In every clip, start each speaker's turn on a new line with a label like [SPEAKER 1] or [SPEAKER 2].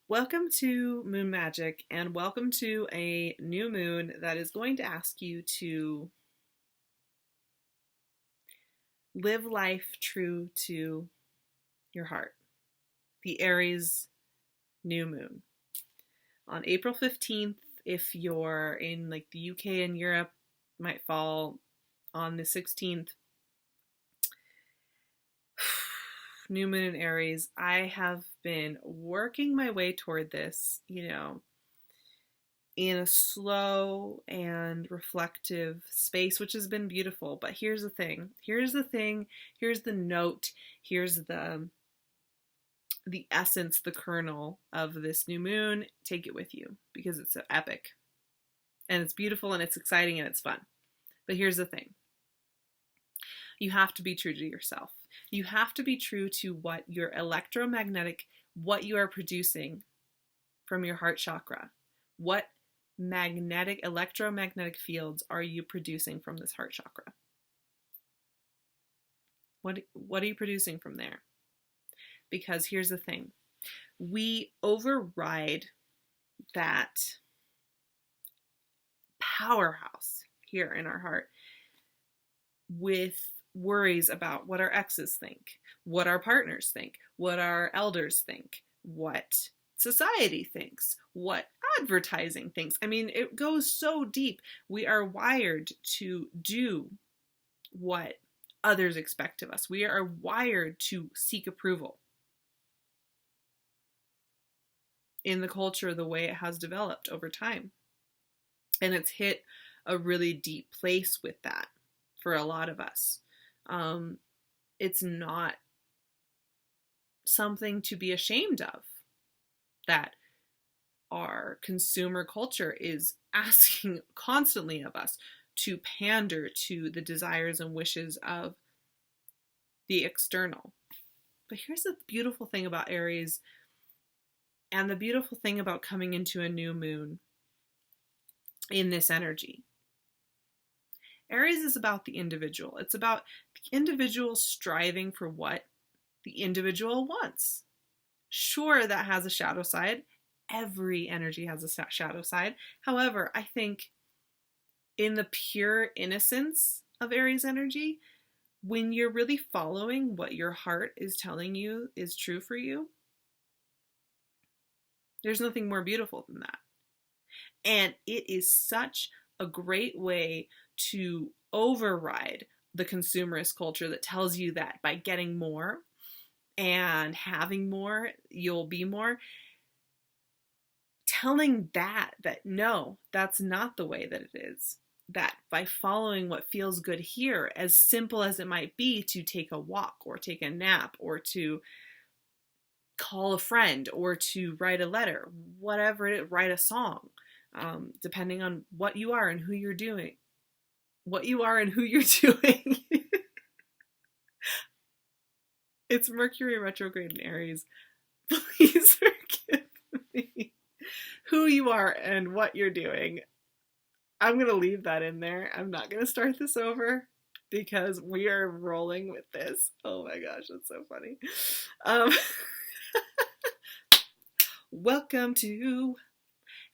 [SPEAKER 1] Welcome to Moon Magic, and welcome to a new moon that is going to ask you to live life true to your heart. The Aries new moon. On April 15th, if you're in like the UK and Europe, might fall on the 16th. New moon in Aries. I have been working my way toward this, in a slow and reflective space, which has been beautiful. But here's the thing. Here's the note. Here's the essence, the kernel of this new moon. Take it with you because it's epic. And it's beautiful and it's exciting and it's fun. But here's the thing. You have to be true to yourself. You have to be true to what you are producing from your heart chakra. What electromagnetic fields are you producing from this heart chakra? What are you producing from there? Because here's the thing. We override that powerhouse here in our heart with worries about what our exes think, what our partners think, what our elders think, what society thinks, what advertising thinks. I mean, it goes so deep. We are wired to do what others expect of us. We are wired to seek approval in the culture the way it has developed over time. And it's hit a really deep place with that for a lot of us. It's not something to be ashamed of that our consumer culture is asking constantly of us to pander to the desires and wishes of the external. But here's the beautiful thing about Aries and the beautiful thing about coming into a new moon in this energy. Aries is about the individual. It's about the individual striving for what the individual wants. Sure, that has a shadow side. Every energy has a shadow side. However, I think in the pure innocence of Aries energy, when you're really following what your heart is telling you is true for you, there's nothing more beautiful than that. And it is such a great way to override the consumerist culture that tells you that by getting more and having more, you'll be more. Telling that no, that's not the way that it is. That by following what feels good here, as simple as it might be to take a walk or take a nap or to call a friend or to write a letter, whatever it is, write a song, depending on what you are and who you're doing. It's Mercury retrograde in Aries. Please forgive me. Who you are and what you're doing. I'm going to leave that in there. I'm not going to start this over because we are rolling with this. Oh my gosh, that's so funny. Welcome to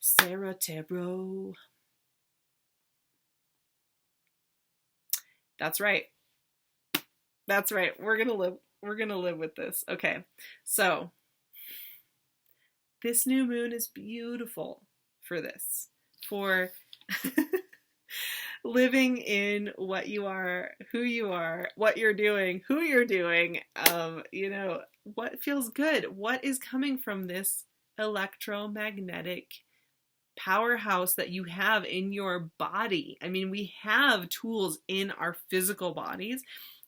[SPEAKER 1] Sarah Tarot. That's right. We're gonna live with this. Okay. So this new moon is beautiful for this. For living in what you are, who you are, what you're doing, who you're doing, what feels good, what is coming from this electromagnetic powerhouse that you have in your body. I mean, we have tools in our physical bodies,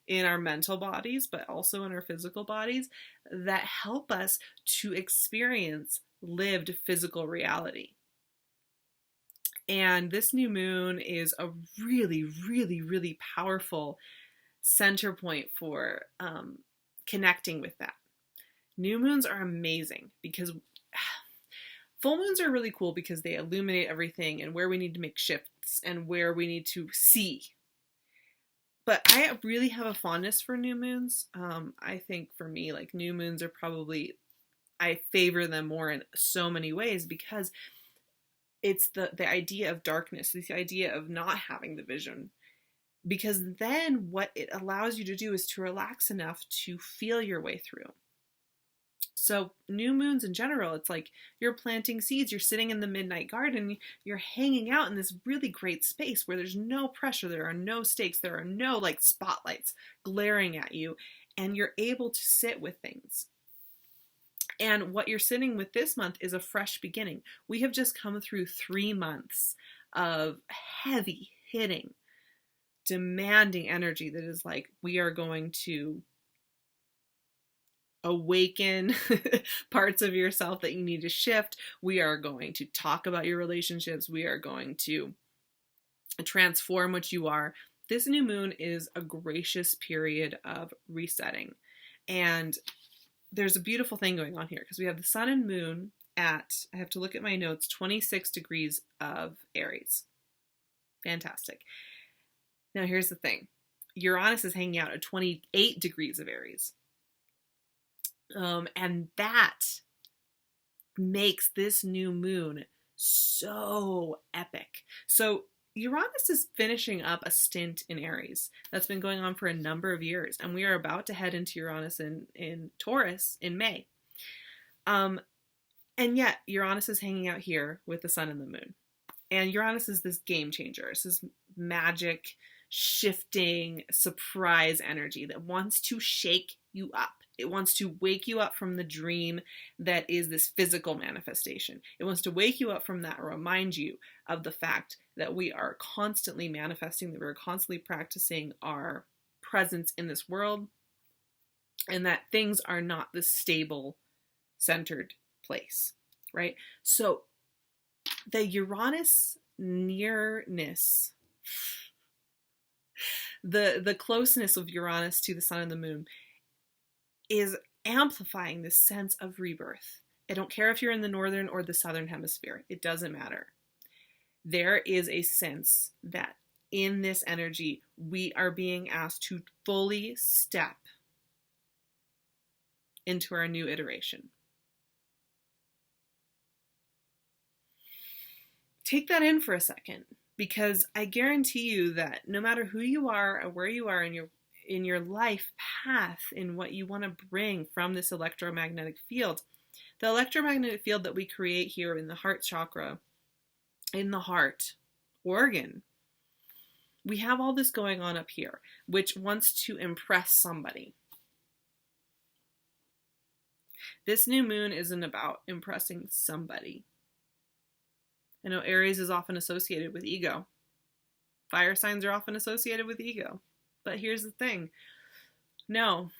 [SPEAKER 1] in our mental bodies, but also in our physical bodies that help us to experience lived physical reality. And this new moon is a really, really, really powerful center point for connecting with that. New moons are amazing because full moons are really cool because they illuminate everything and where we need to make shifts and where we need to see. But I really have a fondness for new moons. I think for me, like new moons are probably I favor them more in so many ways, because it's the idea of darkness, the idea of not having the vision. Because then what it allows you to do is to relax enough to feel your way through. So new moons in general, it's like you're planting seeds, you're sitting in the midnight garden, you're hanging out in this really great space where there's no pressure, there are no stakes, there are no like spotlights glaring at you, and you're able to sit with things. And what you're sitting with this month is a fresh beginning. We have just come through 3 months of heavy hitting, demanding energy that is like, we are going to awaken parts of yourself that you need to shift. We are going to talk about your relationships. We are going to transform what you are. This new moon is a gracious period of resetting. And there's a beautiful thing going on here, because we have the sun and moon at, I have to look at my notes, 26 degrees of Aries. Fantastic. Now here's the thing. Uranus is hanging out at 28 degrees of Aries. And that makes this new moon so epic. So Uranus is finishing up a stint in Aries that's been going on for a number of years, and we are about to head into Uranus in Taurus in May. And yet Uranus is hanging out here with the sun and the moon. And Uranus is this game changer. It's this magic, shifting, surprise energy that wants to shake you up. It wants to wake you up from the dream that is this physical manifestation. It wants to wake you up from that, remind you of the fact that we are constantly manifesting, that we're constantly practicing our presence in this world, and that things are not this stable, centered place, right? So the Uranus nearness, the closeness of Uranus to the sun and the moon is amplifying this sense of rebirth. I don't care if you're in the northern or the southern hemisphere. It doesn't matter. There is a sense that in this energy, we are being asked to fully step into our new iteration. Take that in for a second, because I guarantee you that no matter who you are or where you are in your life path, in what you want to bring from this electromagnetic field, the electromagnetic field that we create here in the heart chakra, in the heart organ, we have all this going on up here, which wants to impress somebody. This new moon isn't about impressing somebody. I know Aries is often associated with ego. Fire signs are often associated with ego. But here's the thing. No.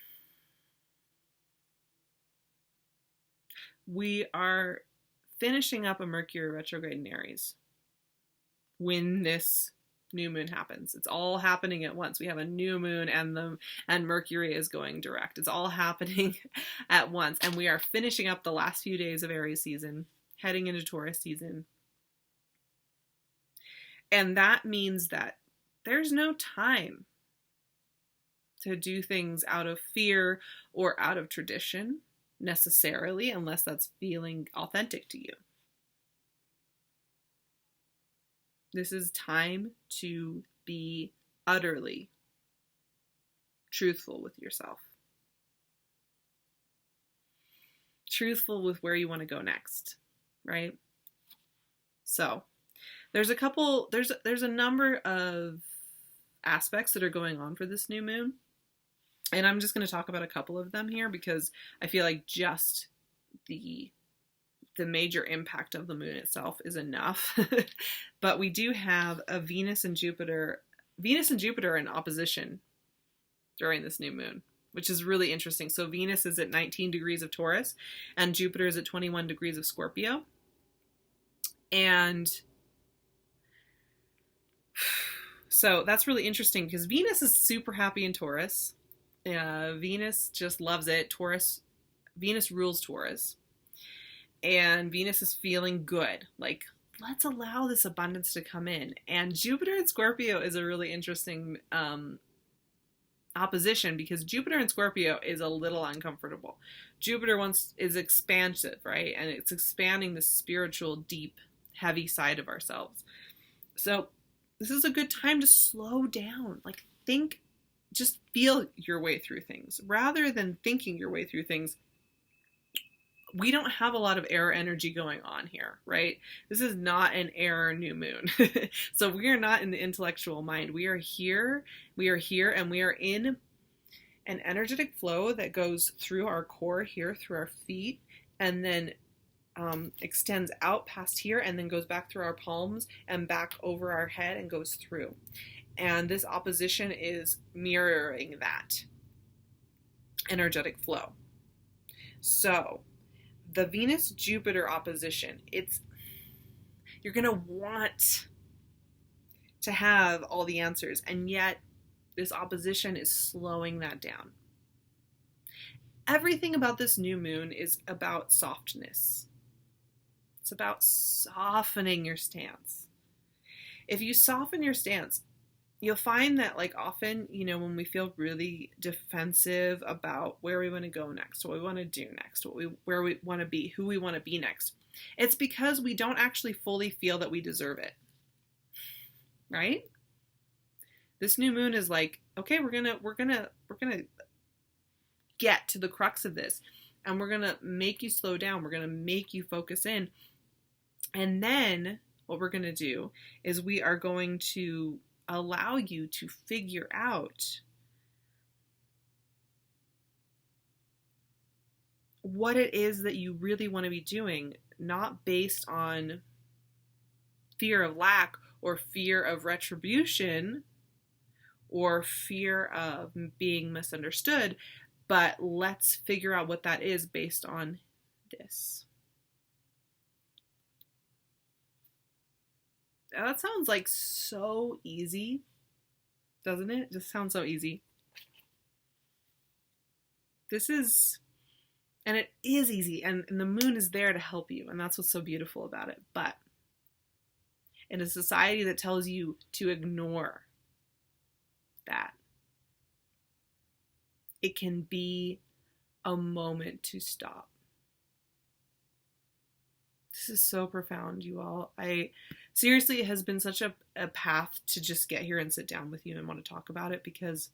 [SPEAKER 1] We are finishing up a Mercury retrograde in Aries when this new moon happens. It's all happening at once. We have a new moon and Mercury is going direct. It's all happening at once. And we are finishing up the last few days of Aries season, heading into Taurus season. And that means that there's no time to do things out of fear or out of tradition necessarily, unless that's feeling authentic to you. This is time to be utterly truthful with yourself. Truthful with where you want to go next, right? So there's a number of aspects that are going on for this new moon. And I'm just going to talk about a couple of them here, because I feel like just the major impact of the moon itself is enough. But we do have a Venus and Jupiter in opposition during this new moon, which is really interesting. So Venus is at 19 degrees of Taurus and Jupiter is at 21 degrees of Scorpio. And so that's really interesting, because Venus is super happy in Taurus. Venus just loves it. Venus rules Taurus. And Venus is feeling good. Like, let's allow this abundance to come in. And Jupiter in Scorpio is a really interesting opposition, because Jupiter in Scorpio is a little uncomfortable. Jupiter is expansive, right? And it's expanding the spiritual, deep, heavy side of ourselves. So this is a good time to slow down. Like, think, just feel your way through things rather than thinking your way through things. We don't have a lot of air energy going on here, right? This is not an air new moon. So we are not in the intellectual mind. We are here, and we are in an energetic flow that goes through our core here, through our feet, and then extends out past here, and then goes back through our palms and back over our head and goes through. And this opposition is mirroring that energetic flow. So the Venus-Jupiter opposition, you're going to want to have all the answers, and yet this opposition is slowing that down. Everything about this new moon is about softness. It's about softening your stance. If you soften your stance, you'll find that, like, often, when we feel really defensive about where we want to go next, what we want to do next, where we want to be, who we want to be next, it's because we don't actually fully feel that we deserve it. Right? This new moon is like, okay, we're gonna get to the crux of this, and we're gonna make you slow down. We're gonna make you focus in, and then what we're gonna do is we are going to allow you to figure out what it is that you really want to be doing, not based on fear of lack or fear of retribution or fear of being misunderstood, but let's figure out what that is based on this. Now, that sounds like so easy, doesn't it? It just sounds so easy. And it is easy, and the moon is there to help you, and that's what's so beautiful about it. But in a society that tells you to ignore that, it can be a moment to stop. This is so profound, you all. Seriously, it has been such a path to just get here and sit down with you and want to talk about it, because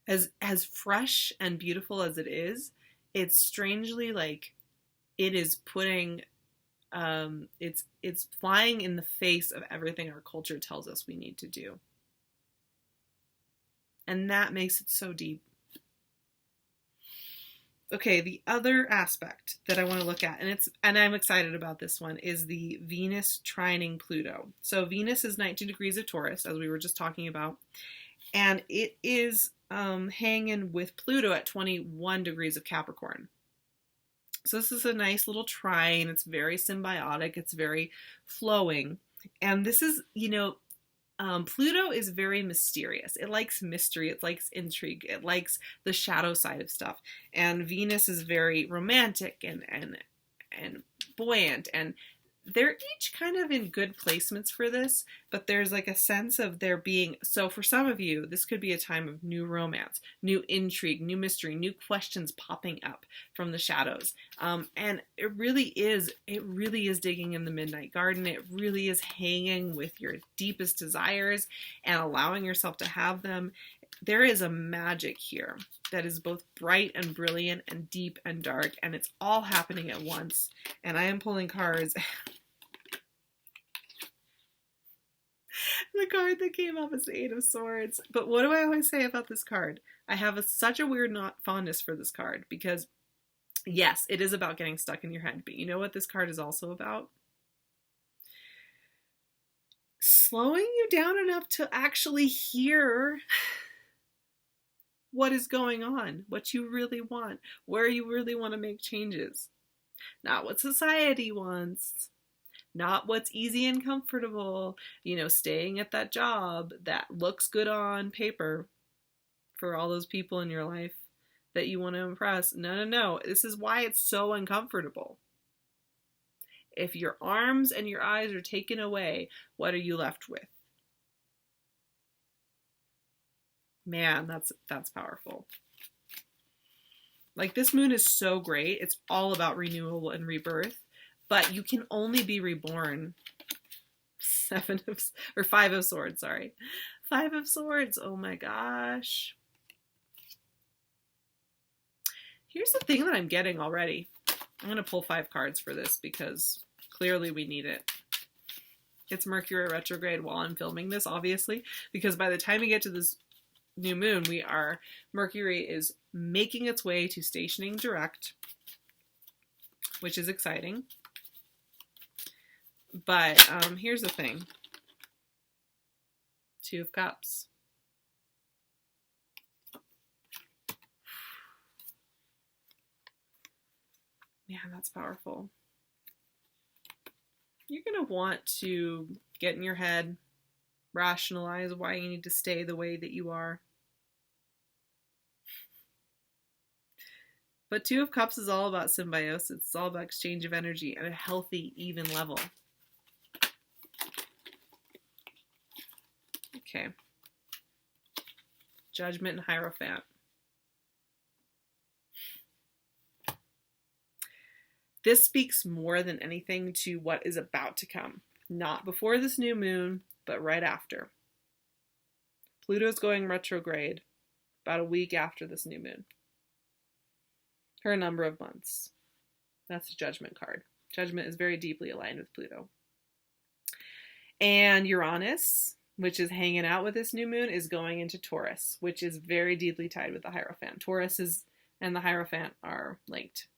[SPEAKER 1] as fresh and beautiful as it is, it's strangely like it is putting, it's flying in the face of everything our culture tells us we need to do. And that makes it so deep. Okay, the other aspect that I want to look at, and I'm excited about this one, is the Venus trining Pluto. So Venus is 19 degrees of Taurus, as we were just talking about, and it is hanging with Pluto at 21 degrees of Capricorn. So this is a nice little trine. It's very symbiotic. It's very flowing. And this is, Pluto is very mysterious. It likes mystery. It likes intrigue. It likes the shadow side of stuff. And Venus is very romantic and buoyant. And they're each kind of in good placements for this, but there's like a sense of there being, so for some of you, this could be a time of new romance, new intrigue, new mystery, new questions popping up from the shadows. And it really is digging in the midnight garden. It really is hanging with your deepest desires and allowing yourself to have them. There is a magic here that is both bright and brilliant and deep and dark, and it's all happening at once. And I am pulling cards. The card that came up is the Eight of Swords. But what do I always say about this card? I have such a weird fondness for this card, because yes, it is about getting stuck in your head. But you know what this card is also about? Slowing you down enough to actually hear what is going on, what you really want, where you really want to make changes. Not what society wants, not what's easy and comfortable, staying at that job that looks good on paper for all those people in your life that you want to impress. No. This is why it's so uncomfortable. If your arms and your eyes are taken away, what are you left with? Man, that's powerful. Like, this moon is so great. It's all about renewal and rebirth, but you can only be reborn. Five of Swords, sorry. Five of Swords. Oh my gosh. Here's the thing that I'm getting already. I'm going to pull 5 cards for this because clearly we need it. It's Mercury retrograde while I'm filming this, obviously, because by the time we get to this new moon, Mercury is making its way to stationing direct, which is exciting. But here's the thing. 2 of Cups. Man, that's powerful. You're going to want to get in your head, rationalize why you need to stay the way that you are. But 2 of Cups is all about symbiosis. It's all about exchange of energy at a healthy, even level. Okay. Judgment and Hierophant. This speaks more than anything to what is about to come. Not before this new moon, but right after. Pluto's going retrograde about a week after this new moon. For a number of months. That's a Judgment card. Judgment is very deeply aligned with Pluto. And Uranus, which is hanging out with this new moon, is going into Taurus, which is very deeply tied with the Hierophant. Taurus and the Hierophant are linked.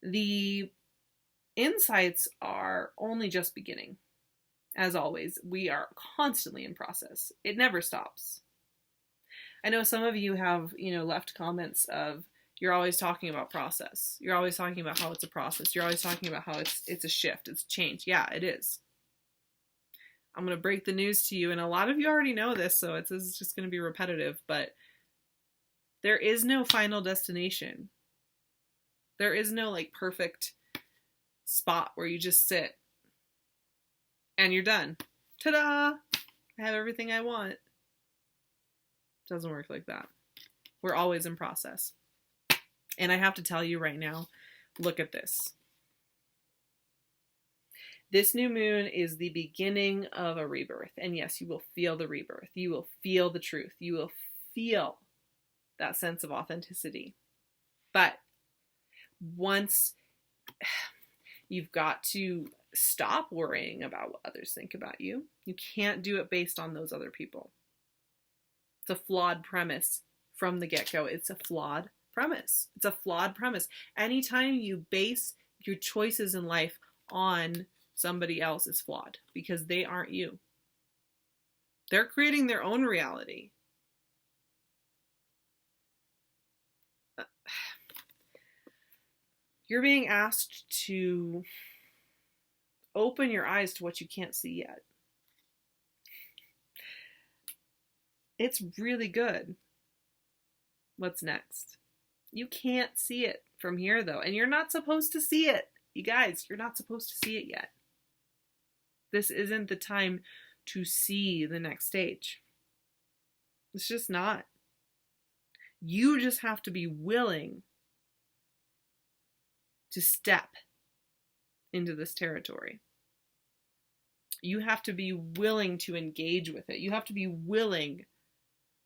[SPEAKER 1] The insights are only just beginning. As always, we are constantly in process. It never stops. I know some of you have, left comments of, you're always talking about process. You're always talking about how it's a process. You're always talking about how it's a shift, it's change. Yeah, it is. I'm going to break the news to you, and a lot of you already know this, so it's just going to be repetitive, but there is no final destination. There is no perfect spot where you just sit and you're done. Ta-da! I have everything I want. Doesn't work like that. We're always in process. And I have to tell you right now, look at this. This new moon is the beginning of a rebirth. And yes, you will feel the rebirth. You will feel the truth. You will feel that sense of authenticity. But once you've got to stop worrying about what others think about you. You can't do it based on those other people. It's a flawed premise from the get-go. It's a flawed premise. It's a flawed premise. Anytime you base your choices in life on somebody else, it's flawed because they aren't you. They're creating their own reality. You're being asked to open your eyes to what you can't see yet. It's really good. What's next? You can't see it from here, though, and you're not supposed to see it. You guys, you're not supposed to see it yet. This isn't the time to see the next stage. It's just not. You just have to be willing to step into this territory. You have to be willing to engage with it. You have to be willing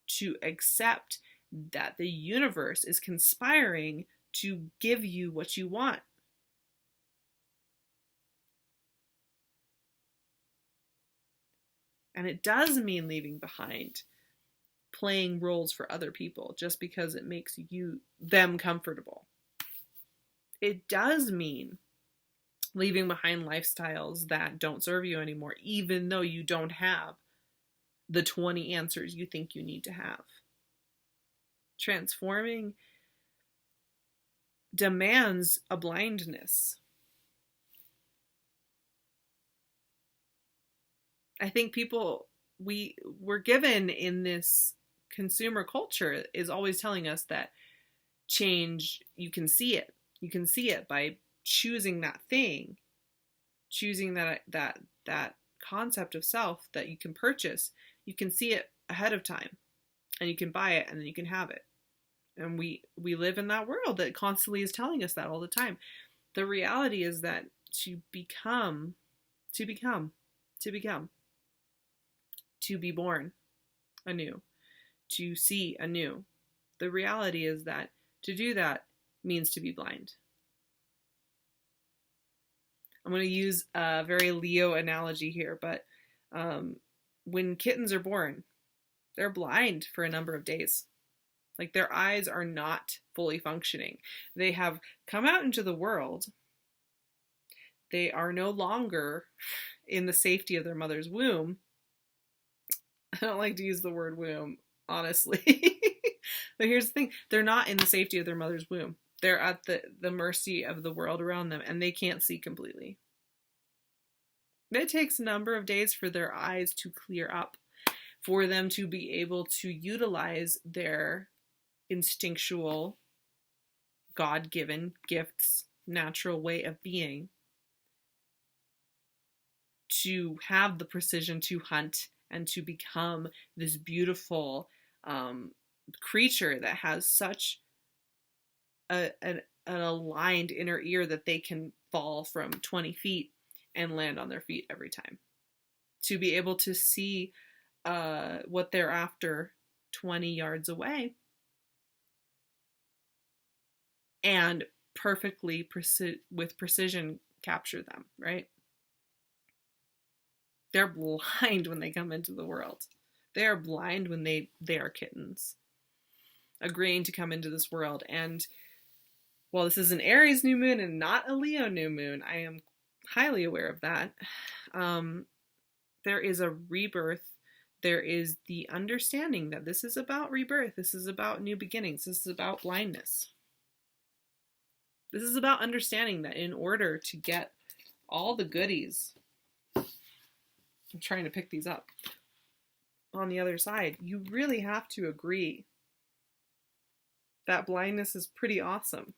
[SPEAKER 1] to accept that the universe is conspiring to give you what you want. And it does mean leaving behind playing roles for other people just because it makes them comfortable. It does mean leaving behind lifestyles that don't serve you anymore, even though you don't have the 20 answers you think you need to have. Transforming demands a blindness. I think we're given in this consumer culture is always telling us that change, you can see it. You can see it by choosing that thing, choosing that concept of self that you can purchase. You can see it ahead of time, and you can buy it, and then you can have it. And we live in that world that constantly is telling us that all the time. The reality is that to become, to be born anew, to see anew. The reality is that to do that means to be blind. I'm going to use a very Leo analogy here, but when kittens are born, they're blind for a number of days. Like, their eyes are not fully functioning. They have come out into the world. They are no longer in the safety of their mother's womb. I don't like to use the word womb, honestly. But here's the thing. They're not in the safety of their mother's womb. They're at the mercy of the world around them, and they can't see completely. It takes a number of days for their eyes to clear up, for them to be able to utilize their instinctual, God-given gifts, natural way of being, to have the precision to hunt and to become this beautiful creature that has such an aligned inner ear that they can fall from 20 feet and land on their feet every time. To be able to see what they're after 20 yards away and perfectly with precision capture them, right? They're blind when they come into the world. They are blind when they are kittens, agreeing to come into this world. And while this is an Aries new moon and not a Leo new moon, I am highly aware of that. There is a rebirth. There is the understanding that this is about rebirth. This is about new beginnings. This is about blindness. This is about understanding that in order to get all the goodies, I'm trying to pick these up on the other side, you really have to agree that blindness is pretty awesome.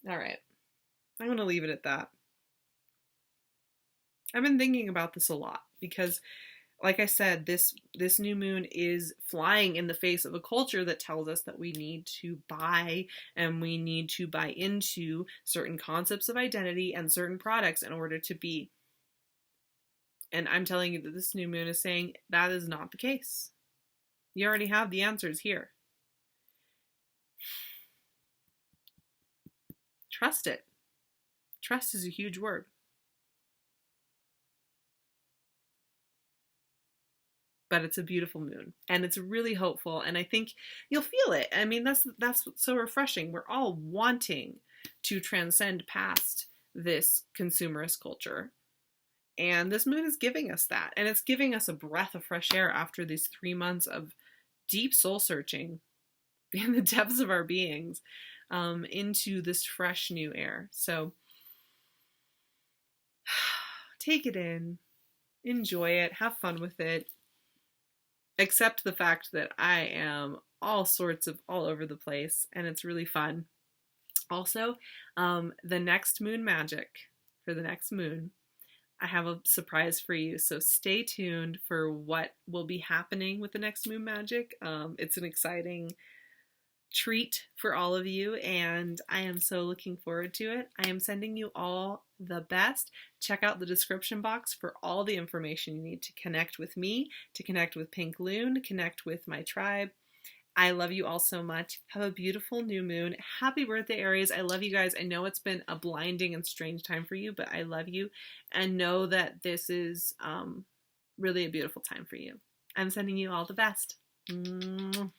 [SPEAKER 1] All right, I'm going to leave it at that. I've been thinking about this a lot because, like I said, this new moon is flying in the face of a culture that tells us that we need to buy and we need to buy into certain concepts of identity and certain products in order to be. And I'm telling you that this new moon is saying that is not the case. You already have the answers here. Trust it. Trust is a huge word. But it's a beautiful moon, and it's really hopeful, and I think you'll feel it. I mean, that's what's so refreshing. We're all wanting to transcend past this consumerist culture, and this moon is giving us that, and it's giving us a breath of fresh air after these 3 months of deep soul searching in the depths of our beings, into this fresh new air. So take it in, enjoy it, have fun with it. Accept the fact that I am all over the place, and it's really fun. Also, the next moon magic for the next moon, I have a surprise for you. So stay tuned for what will be happening with the next moon magic. It's an exciting treat for all of you, and I am so looking forward to it. I am sending you all the best. Check out the description box for all the information you need to connect with me, to connect with PinkLune, to connect with my tribe. I love you all so much. Have a beautiful new moon. Happy birthday, Aries. I love you guys. I know it's been a blinding and strange time for you, but I love you, and know that this is really a beautiful time for you. I'm sending you all the best. Mwah.